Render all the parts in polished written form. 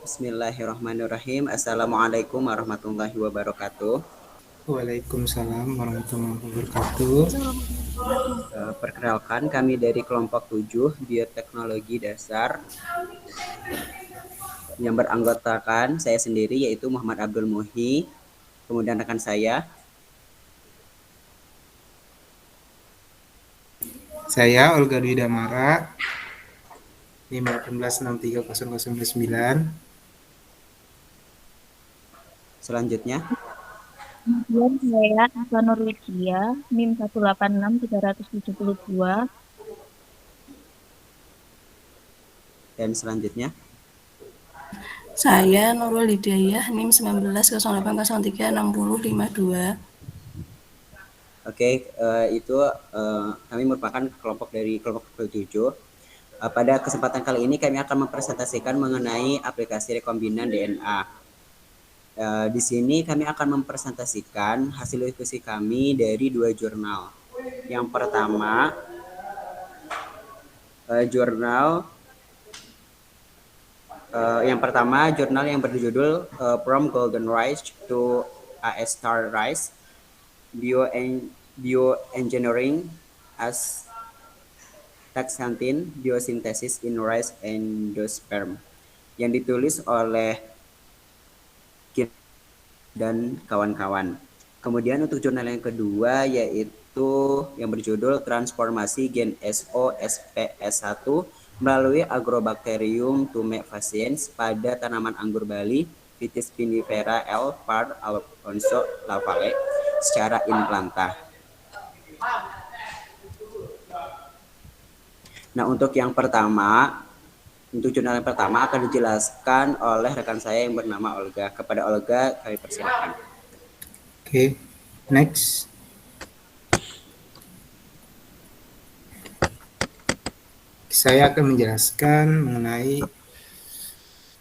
Bismillahirrahmanirrahim. Assalamualaikum warahmatullahi wabarakatuh. Waalaikumsalam warahmatullahi wabarakatuh. Perkenalkan kami dari kelompok 7 Bioteknologi Dasar yang beranggotakan saya sendiri yaitu Muhammad Abdul Muhi, kemudian rekan saya. Saya Olga Dwi Damara, NIM 18630029. Selanjutnya, Kemudian saya Eva Nurwidia, NIM 186372. dan selanjutnya. Saya Nurul Hidayah, NIM 1908036052. Oke, itu kami merupakan kelompok dari kelompok 7. Pada kesempatan kali ini kami akan mempresentasikan mengenai aplikasi rekombinan DNA. Di sini kami akan mempresentasikan hasil diskusi kami dari 2 jurnal. Yang pertama, jurnal yang berjudul From Golden Rice to AS Star Rice, Bioengineering as Taxanthin Biosynthesis in Rice Endosperm, yang ditulis oleh dan kawan-kawan. Kemudian untuk jurnal yang kedua yaitu yang berjudul Transformasi Gen SO-SPS1 melalui Agrobacterium tumefaciens pada tanaman anggur Bali Vitis vinifera L. Par. Alfonso Lavalle secara in planta. Nah, untuk jurnal yang pertama akan dijelaskan oleh rekan saya yang bernama Olga. Kepada Olga, kami persilakan. Oke, next. Saya akan menjelaskan mengenai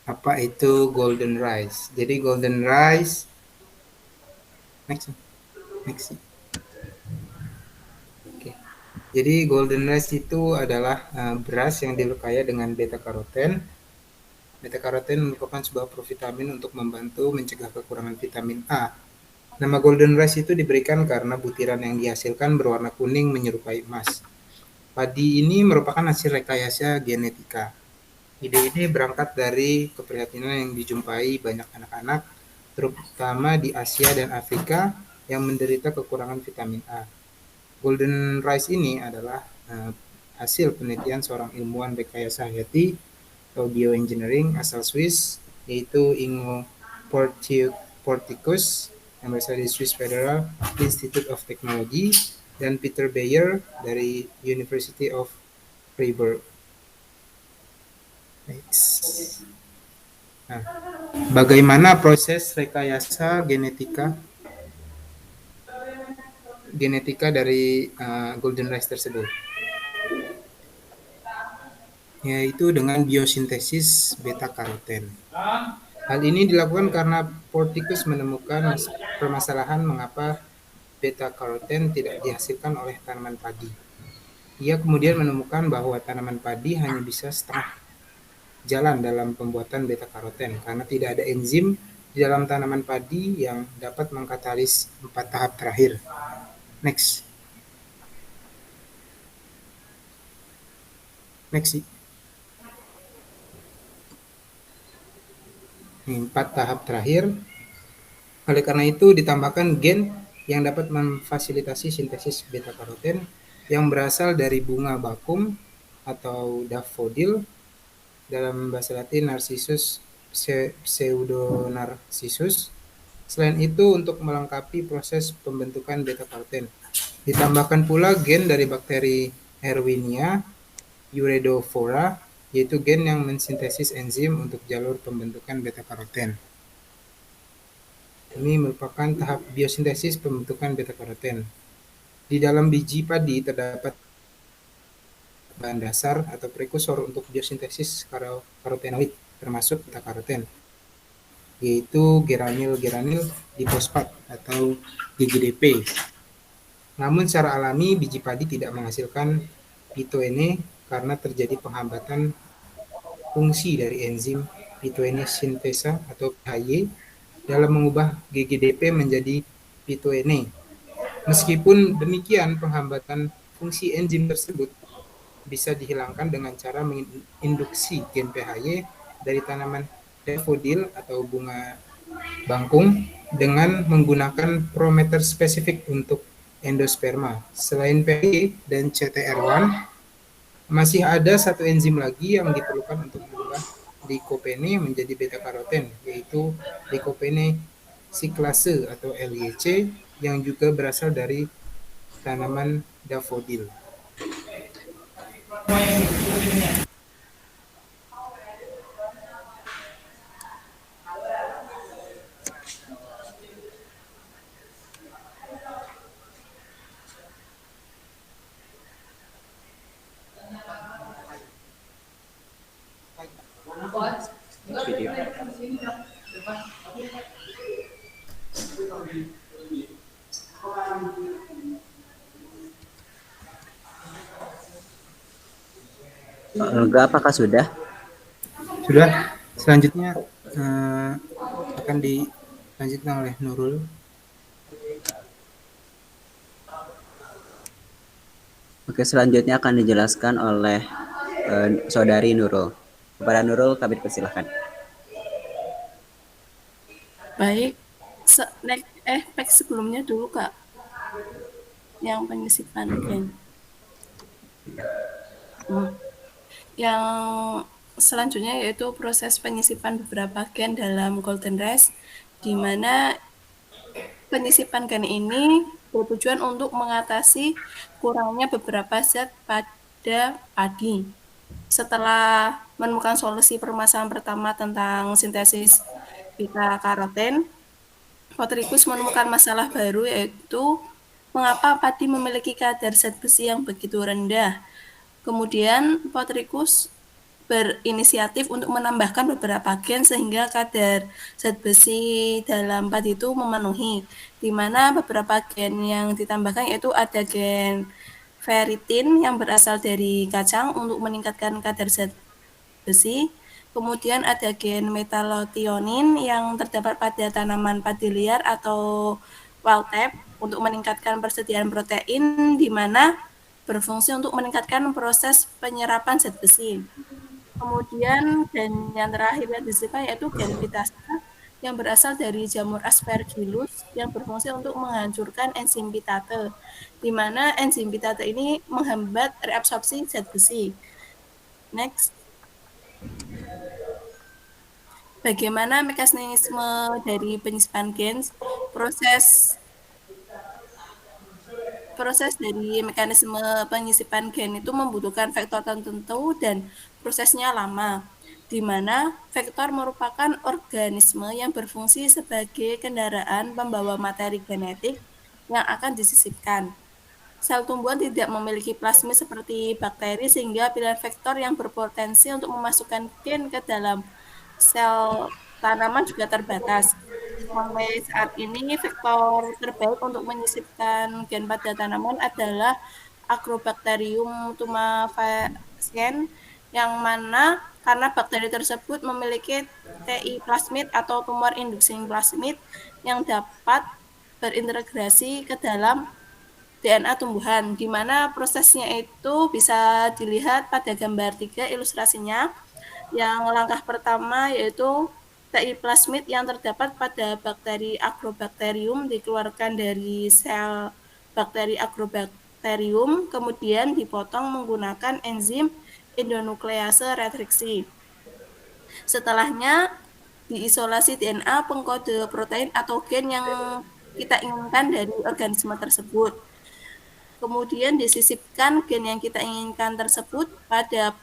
apa itu golden rice. Jadi golden rice, next. Oke. Jadi golden rice itu adalah beras yang berkaya dengan beta karoten. Beta karoten merupakan sebuah provitamin untuk membantu mencegah kekurangan vitamin A. Nama golden rice itu diberikan karena butiran yang dihasilkan berwarna kuning menyerupai emas. Padi ini merupakan hasil rekayasa genetika. Ide ini berangkat dari keprihatinan yang dijumpai banyak anak-anak, terutama di Asia dan Afrika, yang menderita kekurangan vitamin A. Golden rice ini adalah hasil penelitian seorang ilmuwan rekayasa hayati atau bioengineering asal Swiss, yaitu Ingo Porticus yang berasal dari Swiss Federal Institute of Technology dan Peter Bayer dari University of Freiburg. Nah, bagaimana proses rekayasa genetika dari golden rice tersebut? Yaitu dengan biosintesis beta karoten. Hal ini dilakukan karena Porticus menemukan permasalahan mengapa beta karoten tidak dihasilkan oleh tanaman padi. Ia kemudian menemukan bahwa tanaman padi hanya bisa setengah jalan dalam pembuatan beta karoten karena tidak ada enzim di dalam tanaman padi yang dapat mengkatalis 4 tahap terakhir. Next. 4 tahap terakhir. Oleh karena itu ditambahkan gen yang dapat memfasilitasi sintesis beta karoten yang berasal dari bunga bakum atau daffodil, dalam bahasa Latin Narcissus pseudonarcissus. Selain itu, untuk melengkapi proses pembentukan beta karoten, ditambahkan pula gen dari bakteri Erwinia uridophora, yaitu gen yang mensintesis enzim untuk jalur pembentukan beta karoten. Ini merupakan tahap biosintesis pembentukan beta karoten. Di dalam biji padi terdapat bahan dasar atau prekursor untuk biosintesis karotenoid, termasuk beta karoten, yaitu geranil difosfat atau GGDP. Namun secara alami biji padi tidak menghasilkan phytoene karena terjadi penghambatan fungsi dari enzim P2N sintesa atau PHY dalam mengubah GGDP menjadi P2N. Meskipun demikian, penghambatan fungsi enzim tersebut bisa dihilangkan dengan cara menginduksi gen PHY dari tanaman daffodil atau bunga bangkung dengan menggunakan promoter spesifik untuk endosperma. Selain PHY dan CTR1, masih ada satu enzim lagi yang diperlukan untuk mengubah likopene menjadi beta karoten, yaitu likopene siklase atau LYC yang juga berasal dari tanaman daffodil. Olga, apakah sudah? Sudah. Selanjutnya akan dilanjutkan oleh Nurul. Oke, selanjutnya akan dijelaskan oleh Saudari Nurul. Kepada Nurul, kami persilahkan. Baik, next sebelumnya dulu Kak, yang penyisipan gen. Yang selanjutnya yaitu proses penyisipan beberapa gen dalam golden rice, di mana penyisipan gen ini bertujuan untuk mengatasi kurangnya beberapa zat pada padi. Setelah menemukan solusi permasalahan pertama tentang sintesis beta karoten, Potricus menemukan masalah baru, yaitu mengapa padi memiliki kadar zat besi yang begitu rendah. Kemudian Potricus berinisiatif untuk menambahkan beberapa gen sehingga kadar zat besi dalam padi itu memenuhi, di mana beberapa gen yang ditambahkan yaitu ada gen ferritin yang berasal dari kacang untuk meningkatkan kadar zat besi. Kemudian ada gen metallothionin yang terdapat pada tanaman padi liar atau wild type untuk meningkatkan persediaan protein, di mana berfungsi untuk meningkatkan proses penyerapan zat besi. Kemudian gen yang terakhir yang disebut yaitu gen pitasa yang berasal dari jamur Aspergillus yang berfungsi untuk menghancurkan enzim pitase, di mana enzim pitase ini menghambat reabsorpsi zat besi. Next. Bagaimana mekanisme dari penyisipan gen? Proses dari mekanisme penyisipan gen itu membutuhkan vektor tertentu dan prosesnya lama, di mana vektor merupakan organisme yang berfungsi sebagai kendaraan pembawa materi genetik yang akan disisipkan. Sel tumbuhan tidak memiliki plasmid seperti bakteri, sehingga pilihan vektor yang berpotensi untuk memasukkan gen ke dalam sel tanaman juga terbatas. Sampai saat ini, vektor terbaik untuk menyisipkan gen pada tanaman adalah Agrobacterium tumefaciens, yang mana karena bakteri tersebut memiliki TI plasmid atau tumor inducing plasmid yang dapat berintegrasi ke dalam DNA tumbuhan, di mana prosesnya itu bisa dilihat pada gambar 3 ilustrasinya. Yang langkah pertama yaitu TI plasmid yang terdapat pada bakteri Agrobacterium dikeluarkan dari sel bakteri Agrobacterium, kemudian dipotong menggunakan enzim endonuklease retriksi. Setelahnya diisolasi DNA pengkode protein atau gen yang kita inginkan dari organisme tersebut. Kemudian disisipkan gen yang kita inginkan tersebut pada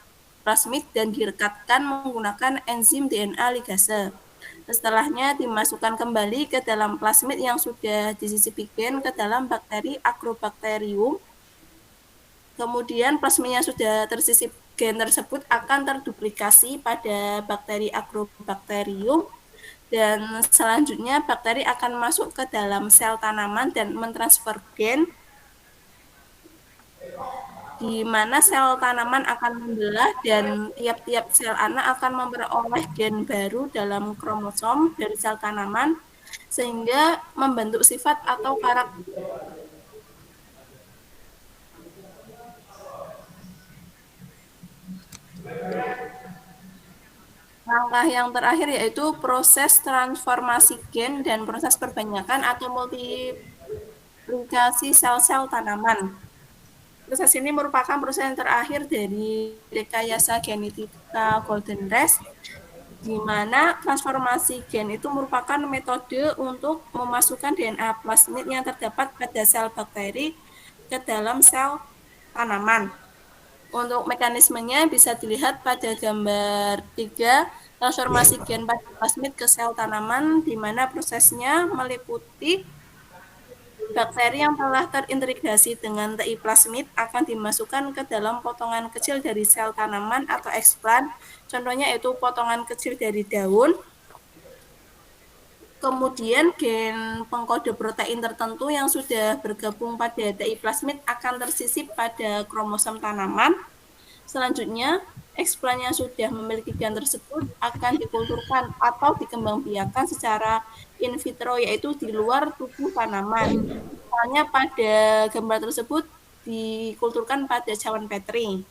plasmid dan direkatkan menggunakan enzim DNA ligase. Setelahnya dimasukkan kembali ke dalam plasmid yang sudah disisipi gen ke dalam bakteri Agrobacterium. Kemudian plasmid yang sudah tersisip gen tersebut akan terduplikasi pada bakteri Agrobacterium, dan selanjutnya bakteri akan masuk ke dalam sel tanaman dan mentransfer gen, di mana sel tanaman akan membelah dan tiap-tiap sel anak akan memperoleh gen baru dalam kromosom dari sel tanaman sehingga membentuk sifat atau karakter. Langkah yang terakhir yaitu proses transformasi gen dan proses perbanyakan atau multiplikasi sel-sel tanaman. Proses ini merupakan proses yang terakhir dari rekayasa genetika Golden Race, di mana transformasi gen itu merupakan metode untuk memasukkan DNA plasmid yang terdapat pada sel bakteri ke dalam sel tanaman. Untuk mekanismenya bisa dilihat pada gambar 3, transformasi gen pada plasmid ke sel tanaman, di mana prosesnya meliputi bakteri yang telah terintegrasi dengan TI plasmid akan dimasukkan ke dalam potongan kecil dari sel tanaman atau eksplan, contohnya yaitu potongan kecil dari daun. Kemudian gen pengkode protein tertentu yang sudah bergabung pada TI plasmid akan tersisip pada kromosom tanaman. Selanjutnya, eksplan yang sudah memiliki gen tersebut akan dikulturkan atau dikembangbiakkan secara in vitro, yaitu di luar tubuh tanaman. Misalnya pada gambar tersebut dikulturkan pada cawan Petri.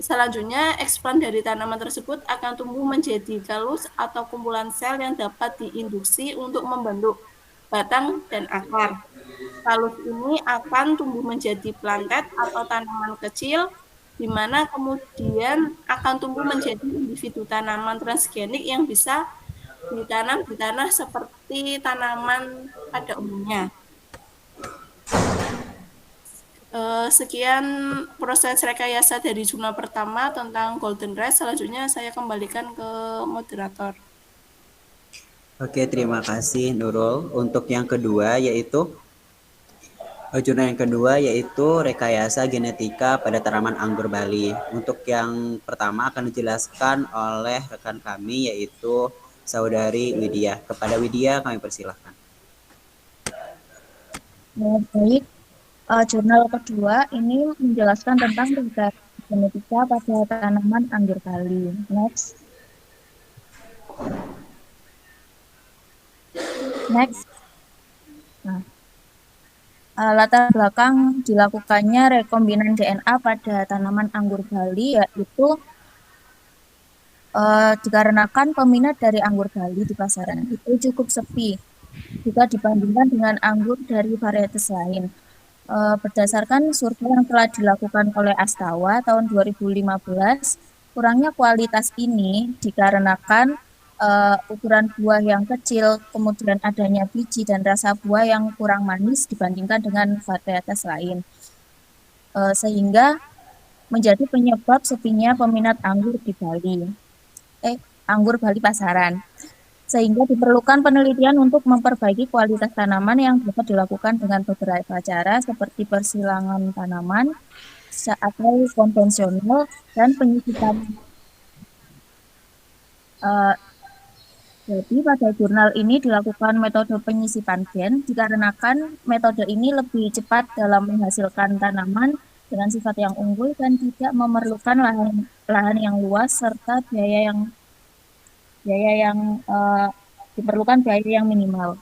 Selanjutnya, eksplan dari tanaman tersebut akan tumbuh menjadi kalus atau kumpulan sel yang dapat diinduksi untuk membentuk batang dan akar. Kalus ini akan tumbuh menjadi plantet atau tanaman kecil, di mana kemudian akan tumbuh menjadi individu tanaman transgenik yang bisa ditanam di tanah seperti tanaman pada umumnya. Sekian proses rekayasa dari jurnal pertama tentang Golden Race. Selanjutnya saya kembalikan ke moderator. Oke, terima kasih Nurul. Untuk yang kedua yaitu jurnal yang kedua yaitu rekayasa genetika pada tanaman anggur Bali. Untuk yang pertama akan dijelaskan oleh rekan kami yaitu Saudari Widya. Kepada Widya kami persilahkan. Baik, jurnal kedua ini menjelaskan tentang rekayasa genetika pada tanaman anggur Bali. Next. Nah, latar belakang dilakukannya rekombinan DNA pada tanaman anggur Bali yaitu dikarenakan peminat dari anggur Bali di pasaran itu cukup sepi jika dibandingkan dengan anggur dari varietas lain. Berdasarkan survei yang telah dilakukan oleh Astawa tahun 2015, kurangnya kualitas ini dikarenakan ukuran buah yang kecil, kemudian adanya biji dan rasa buah yang kurang manis dibandingkan dengan varietas lain. Sehingga menjadi penyebab sepinya peminat anggur di Bali. Anggur Bali pasaran. Sehingga diperlukan penelitian untuk memperbaiki kualitas tanaman yang dapat dilakukan dengan beberapa cara seperti persilangan tanaman atau konvensional dan penyisipan. Jadi pada jurnal ini dilakukan metode penyisipan gen dikarenakan metode ini lebih cepat dalam menghasilkan tanaman dengan sifat yang unggul dan tidak memerlukan lahan yang luas serta diperlukan biaya yang minimal.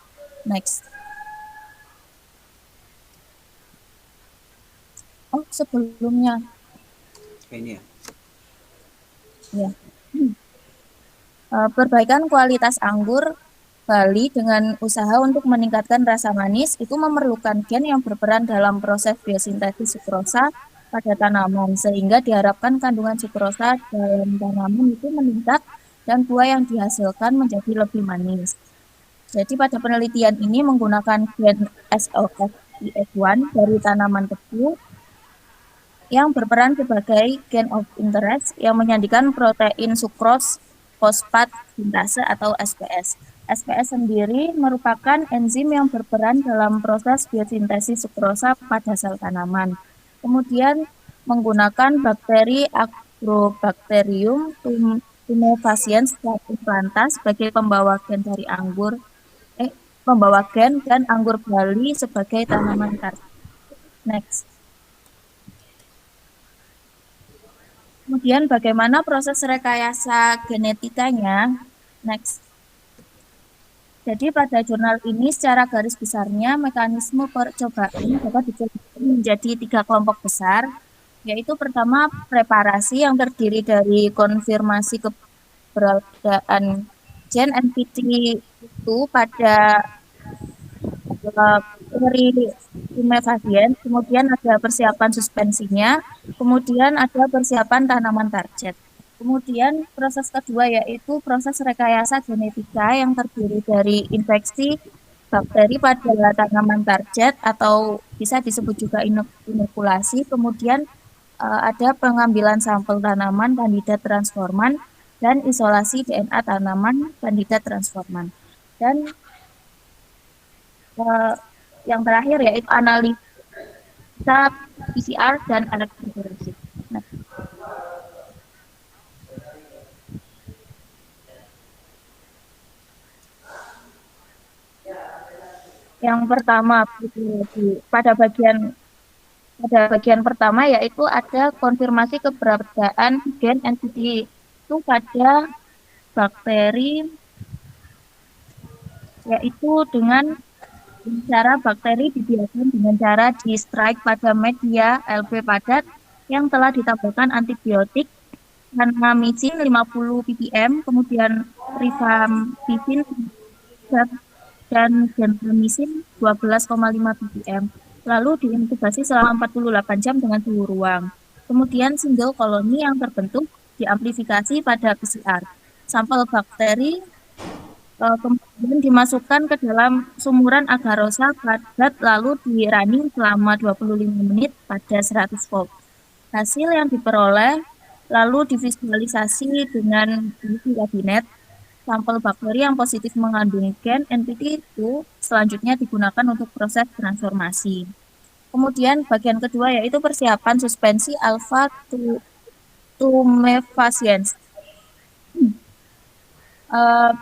Next. Sebelumnya. Ini ya. Ya. Perbaikan kualitas anggur Bali dengan usaha untuk meningkatkan rasa manis itu memerlukan gen yang berperan dalam proses biosintesis sukrosa pada tanaman, sehingga diharapkan kandungan sukrosa dalam tanaman itu meningkat dan buah yang dihasilkan menjadi lebih manis. Jadi pada penelitian ini menggunakan gen SOFIS1 dari tanaman tebu yang berperan sebagai gen of interest yang menyandikan protein sukros fosfat sintase atau SPS. SPS sendiri merupakan enzim yang berperan dalam proses biosintesis sukrosa pada sel tanaman. Kemudian menggunakan bakteri Agrobacterium tumefaciens planta sebagai pembawa gen dari pembawa gen dan anggur Bali sebagai tanaman karsis. Next. Kemudian bagaimana proses rekayasa genetikanya? Next. Jadi pada jurnal ini secara garis besarnya mekanisme percobaan dapat dibagi menjadi 3 kelompok besar, yaitu pertama preparasi yang terdiri dari konfirmasi keberadaan gen NPT itu pada pasien, kemudian ada persiapan suspensinya, kemudian ada persiapan tanaman target. Kemudian proses kedua yaitu proses rekayasa genetika yang terdiri dari infeksi bakteri pada tanaman target atau bisa disebut juga inokulasi. Kemudian ada pengambilan sampel tanaman kandidat transforman dan isolasi DNA tanaman kandidat transforman. Dan yang terakhir yaitu analisa PCR dan elektroforensik. Nah, yang pertama pada bagian pertama yaitu ada konfirmasi keberadaan gen NPT itu pada bakteri, yaitu dengan cara bakteri dibiarkan dengan cara di strike pada media LP padat yang telah ditambahkan antibiotik kanamicin 50 ppm, kemudian rifampicin dan gentamicin 12,5 ppm. Lalu diinkubasi selama 48 jam dengan suhu ruang. Kemudian single koloni yang terbentuk diamplifikasi pada PCR. Sampel bakteri kemudian dimasukkan ke dalam sumuran agarosa padat lalu di running selama 25 menit pada 100 volt. Hasil yang diperoleh lalu divisualisasi dengan kabinet. Sampel bakteri yang positif mengandung gen NPT itu selanjutnya digunakan untuk proses transformasi. Kemudian bagian kedua yaitu persiapan suspensi alpha tumefaciens.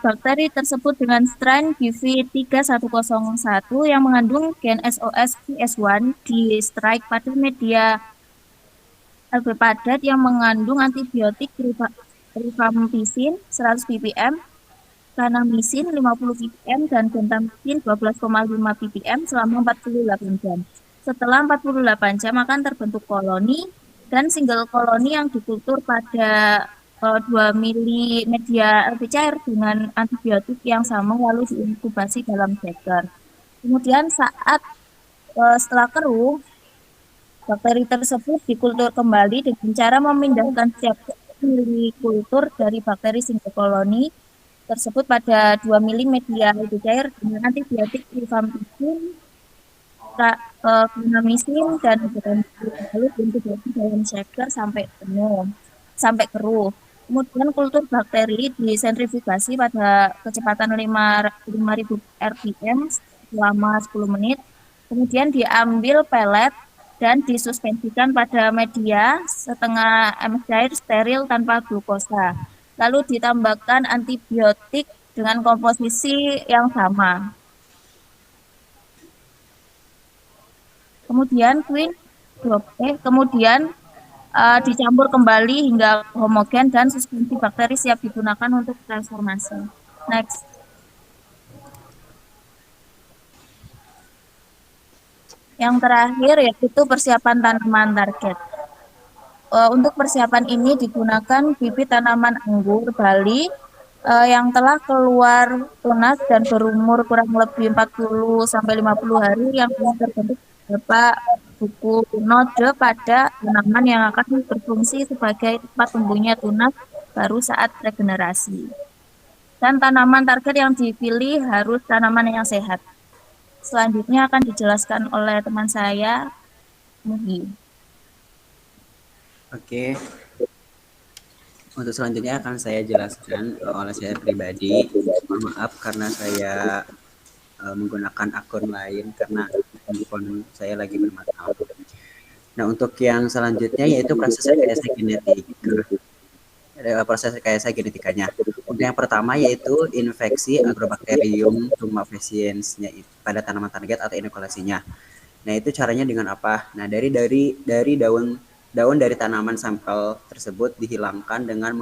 Bakteri tersebut dengan strain BV3101 yang mengandung gen SOS-PS1 di strike pada media LP padat yang mengandung antibiotik rifampicin 100 ppm, kanamicin 50 ppm, dan gentamicin 12,5 ppm selama 48 jam. Setelah 48 jam akan terbentuk koloni dan single koloni yang dikultur pada 2 mili media LP cair dengan antibiotik yang sama lalu diinkubasi dalam beker. Kemudian setelah keruh, bakteri tersebut dikultur kembali dengan cara memindahkan setiap mili kultur dari bakteri single koloni tersebut pada 2 mili media LP cair dengan antibiotik rifampicin, kanamicin, dan lalu diinkubasi dalam shaker sampai keruh. Kemudian kultur bakteri disentrifugasi pada kecepatan 5.000 rpm selama 10 menit. Kemudian diambil pelet dan disuspensikan pada media setengah ml cair steril tanpa glukosa. Lalu ditambahkan antibiotik dengan komposisi yang sama. Kemudian dicampur kembali hingga homogen dan suspensi bakteri siap digunakan untuk transformasi. Next. Yang terakhir yaitu persiapan tanaman target. Untuk persiapan ini digunakan bibit tanaman anggur Bali yang telah keluar tunas dan berumur kurang lebih 40-50 hari yang telah terbentuk beberapa buku node pada tanaman yang akan berfungsi sebagai tempat tumbuhnya tunas baru saat regenerasi. Dan tanaman target yang dipilih harus tanaman yang sehat. Selanjutnya akan dijelaskan oleh teman saya, Mugi. Oke. Untuk selanjutnya akan saya jelaskan oleh saya pribadi. Mohon maaf karena saya menggunakan akun lain karena handphone saya lagi bermasalah. Nah, untuk yang selanjutnya yaitu proses rekayasa genetik. Proses rekayasa genetikanya. Untuk yang pertama yaitu infeksi Agrobacterium tumefaciens-nya pada tanaman target atau inokulasinya. Nah, itu caranya dengan apa? Nah, dari daun daun dari tanaman sampel tersebut dihilangkan dengan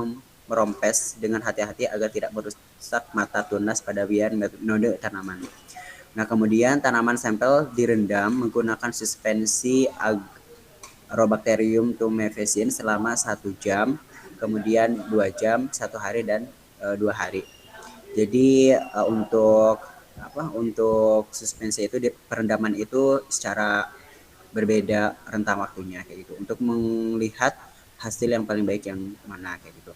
merompes dengan hati-hati agar tidak merusak mata tunas pada biar metode tanaman. Nah, kemudian tanaman sampel direndam menggunakan suspensi Agrobacterium tumefaciens selama 1 jam, kemudian 2 jam, 1 hari, dan 2 hari. Jadi untuk suspensi itu perendaman itu secara berbeda rentang waktunya kayak gitu untuk melihat hasil yang paling baik yang mana kayak gitu.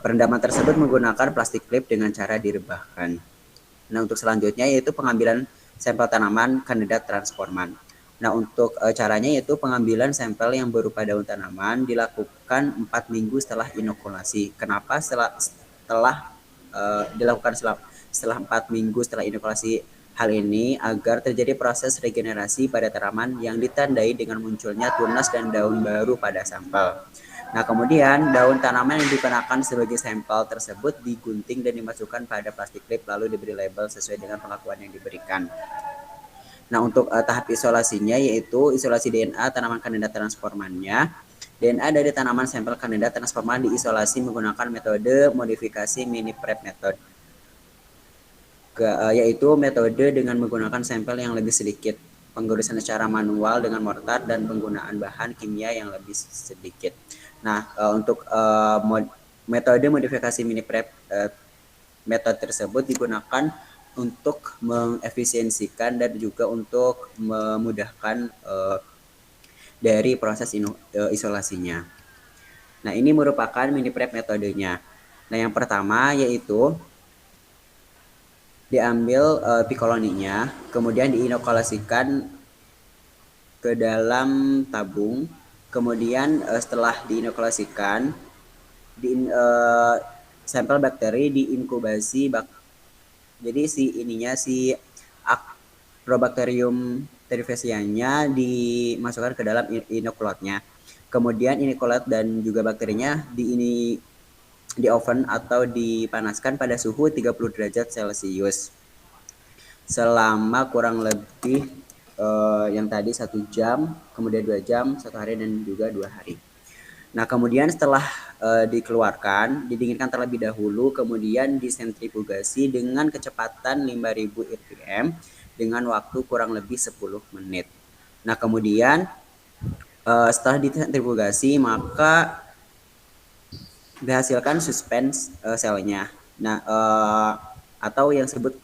Perendaman tersebut menggunakan plastik clip dengan cara direbahkan. Nah, untuk selanjutnya yaitu pengambilan sampel tanaman kandidat transforman. Nah, untuk caranya yaitu pengambilan sampel yang berupa daun tanaman dilakukan 4 minggu setelah inokulasi. Kenapa setelah dilakukan setelah 4 minggu setelah inokulasi? Hal ini agar terjadi proses regenerasi pada tanaman yang ditandai dengan munculnya tunas dan daun baru pada sampel. Nah, kemudian daun tanaman yang dikenakan sebagai sampel tersebut digunting dan dimasukkan pada plastik clip lalu diberi label sesuai dengan pengakuan yang diberikan. Nah, untuk tahap isolasinya yaitu isolasi DNA tanaman kandidat transformannya. DNA dari tanaman sampel kandidat transforman diisolasi menggunakan metode modifikasi mini prep method, yaitu metode dengan menggunakan sampel yang lebih sedikit, penggoresan secara manual dengan mortar, dan penggunaan bahan kimia yang lebih sedikit. Nah, untuk metode modifikasi mini prep metode tersebut digunakan untuk mengefisiensikan dan juga untuk memudahkan dari proses isolasinya. Nah, ini merupakan mini prep metodenya. Nah, yang pertama yaitu diambil pikoloninya, kemudian diinokulasikan ke dalam tabung. Kemudian setelah diinokulasikan, sampel bakteri diinkubasi. Jadi si Agrobacterium terrifesianya dimasukkan ke dalam inokulatnya. Kemudian inokulat dan juga bakterinya di oven atau dipanaskan pada suhu 30 derajat Celcius selama kurang lebih yang tadi 1 jam, kemudian 2 jam, 1 hari, dan juga 2 hari. Nah, kemudian setelah dikeluarkan, didinginkan terlebih dahulu, kemudian disentrifugasi dengan kecepatan 5000 rpm dengan waktu kurang lebih 10 menit. Nah, kemudian setelah disentrifugasi maka dihasilkan suspens selnya. Nah, atau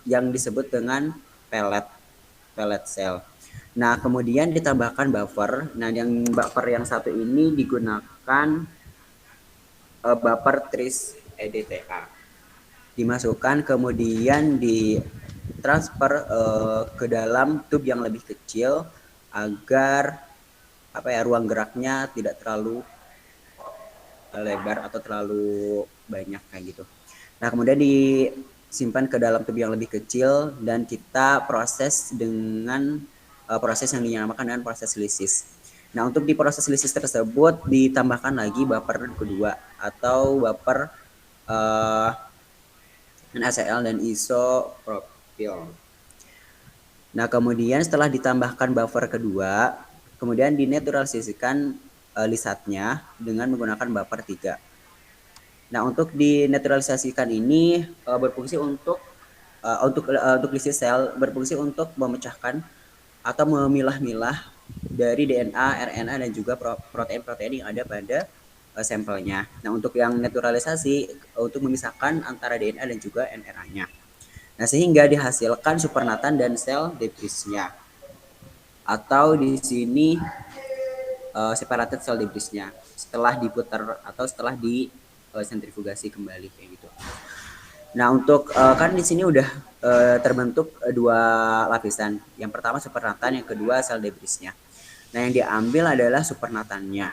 yang disebut dengan pellet cell. Nah, kemudian ditambahkan buffer. Nah, yang buffer yang satu ini digunakan buffer tris EDTA. Dimasukkan kemudian ditransfer ke dalam tube yang lebih kecil agar ruang geraknya tidak terlalu lebar atau terlalu banyak kayak gitu. Nah, kemudian disimpan ke dalam tube yang lebih kecil dan kita proses dengan proses yang dinamakan dengan proses lisis. Nah, untuk di proses lisis tersebut ditambahkan lagi buffer kedua atau buffer NaCl dan isopropyl. Nah, kemudian setelah ditambahkan buffer kedua, kemudian dinetralisasikan lisatnya dengan menggunakan buffer 3. Nah, untuk dinetralisasikan ini berfungsi untuk lisis sel berfungsi untuk memecahkan atau memilah-milah dari DNA, RNA, dan juga protein-protein yang ada pada sampelnya. Nah, untuk yang naturalisasi untuk memisahkan antara DNA dan juga RNA-nya. Nah, sehingga dihasilkan supernatan dan sel debrisnya. Atau di sini separated cell debrisnya setelah diputar atau setelah disentrifugasi kembali kayak gitu. Nah, untuk kan di sini udah terbentuk 2 lapisan. Yang pertama supernatan, yang kedua sel debrisnya. Nah, yang diambil adalah supernatannya.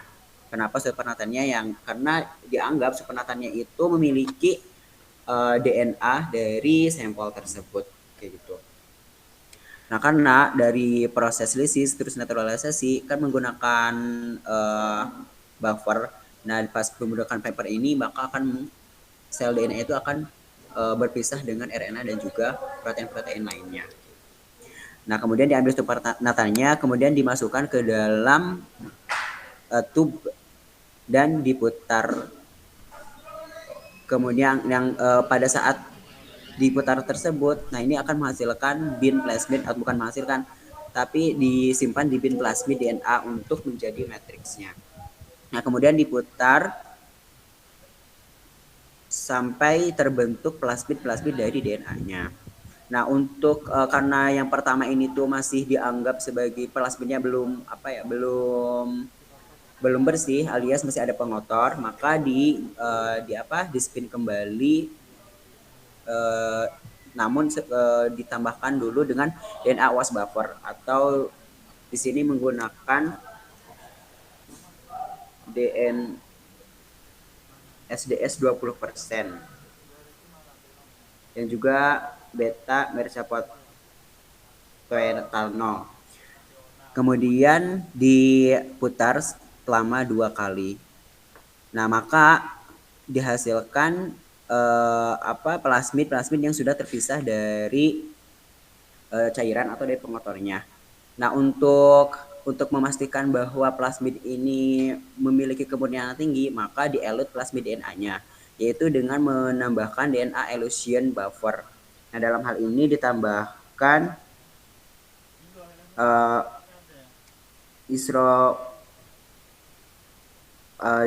Kenapa supernatannya? Karena dianggap supernatannya itu memiliki DNA dari sampel tersebut kayak gitu. Nah, karena dari proses lisis terus naturalisasi kan menggunakan buffer. Nah, pas menggunakan paper ini maka akan sel DNA itu akan berpisah dengan RNA dan juga protein-protein lainnya. Nah, kemudian diambil supernatannya, kemudian dimasukkan ke dalam tube dan diputar. Kemudian yang pada saat diputar tersebut, nah ini akan menghasilkan bin plasmid, atau bukan menghasilkan, tapi disimpan di bin plasmid DNA untuk menjadi matriksnya. Nah kemudian diputar sampai terbentuk plasmid dari DNA-nya. Nah untuk karena yang pertama ini tuh masih dianggap sebagai plasmidnya belum belum bersih, alias masih ada pengotor, maka di spin kembali, namun ditambahkan dulu dengan DNA was buffer, atau di sini menggunakan SDS 20% dan juga beta mercapotetanol. Kemudian diputar selama 2 kali. Nah maka dihasilkan plasmid yang sudah terpisah dari cairan atau dari pengotornya. Nah untuk memastikan bahwa plasmid ini memiliki kemurnian tinggi, maka dielut plasmid DNA-nya, yaitu dengan menambahkan DNA elution buffer. Nah dalam hal ini ditambahkan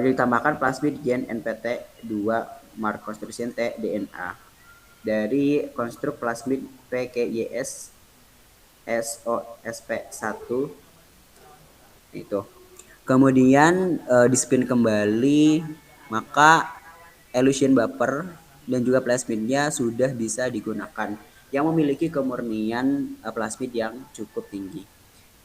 ditambahkan plasmid gen NPT2 mark construction T DNA dari konstruk plasmid PKYS SOSP1 itu. Kemudian dispin kembali, maka elution buffer dan juga plasmidnya sudah bisa digunakan, yang memiliki kemurnian plasmid yang cukup tinggi.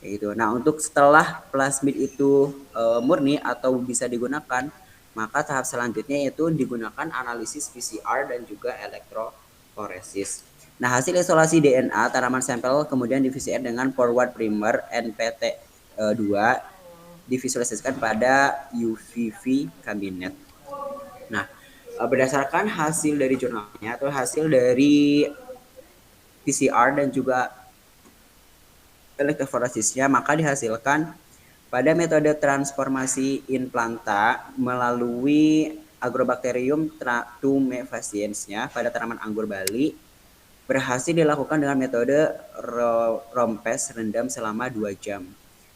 Gitu. Nah untuk setelah plasmid itu murni atau bisa digunakan, maka tahap selanjutnya yaitu digunakan analisis PCR dan juga elektroforesis. Nah hasil isolasi DNA tanaman sampel kemudian di PCR dengan forward primer NPT2 divisualisasikan pada UVV kabinet. Nah berdasarkan hasil dari jurnalnya atau hasil dari PCR dan juga elektroforesisnya, maka dihasilkan pada metode transformasi in planta melalui Agrobacterium tumefaciensnya pada tanaman anggur Bali berhasil dilakukan dengan metode rompes rendam selama 2 jam.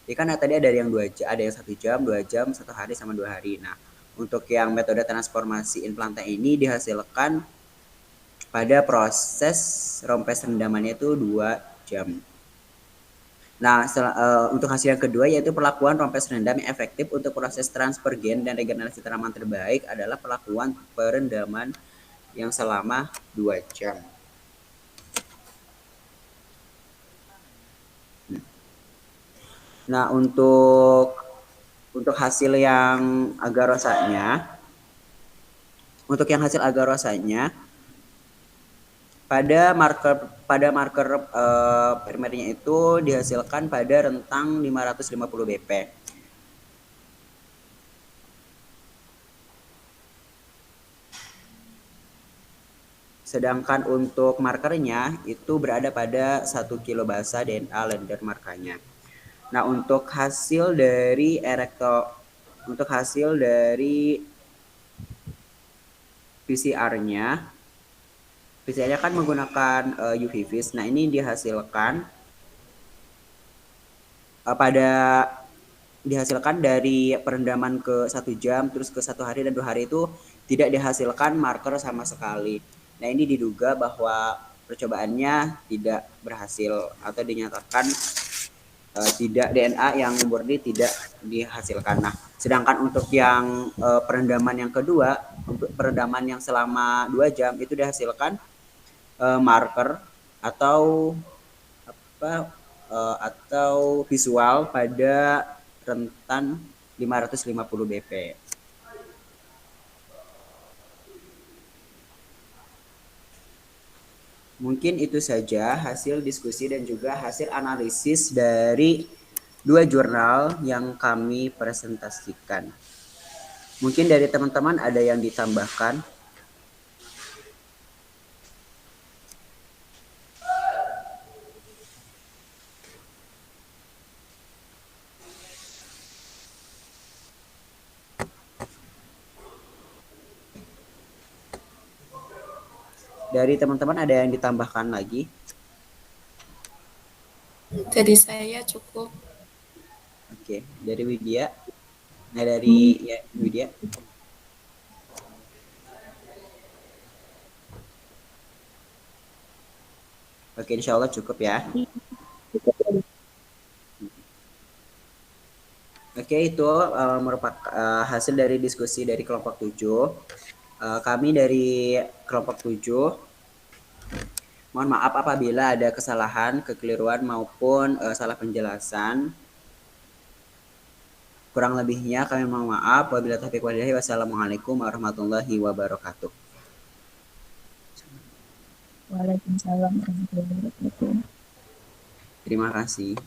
Jadi kan tadi ada yang 2 jam, ada yang 1 jam, 2 jam, 1 hari sama 2 hari. Nah, untuk yang metode transformasi in planta ini dihasilkan pada proses rompes rendamannya itu 2 jam. Nah, untuk hasil yang kedua yaitu perlakuan rompes rendam yang efektif untuk proses transfer gen dan regenerasi tanaman terbaik adalah perlakuan perendaman yang selama 2 jam. Nah, untuk hasil yang agak rosanya, pada marker primernya itu dihasilkan pada rentang 550 BP. Sedangkan untuk markernya itu berada pada 1 kilobasa DNA lender markanya. Nah, untuk hasil dari PCR-nya kan menggunakan UV-Vis. Nah, ini dihasilkan dari perendaman ke 1 jam, terus ke 1 hari dan 2 hari itu tidak dihasilkan marker sama sekali. Nah, ini diduga bahwa percobaannya tidak berhasil atau dinyatakan tidak DNA yang murni tidak dihasilkan. Nah, sedangkan untuk yang perendaman yang kedua, untuk perendaman yang selama 2 jam itu dihasilkan marker atau visual pada rentan 550 BP. Mungkin itu saja hasil diskusi dan juga hasil analisis dari 2 jurnal yang kami presentasikan. Mungkin dari teman-teman ada yang ditambahkan? Dari teman-teman ada yang ditambahkan lagi? Dari saya cukup. Oke, dari Widya. Nah, dari ya, Widya. Oke, insya Allah cukup ya. Oke, itu merupakan hasil dari diskusi dari kelompok 7. Kami dari kelompok 7 mohon maaf apabila ada kesalahan, kekeliruan maupun salah penjelasan. Kurang lebihnya kami mohon maaf. Wabillahi taufiq wal hidayah. Wassalamualaikum warahmatullahi wabarakatuh. Waalaikumsalam warahmatullahi wabarakatuh. Terima kasih.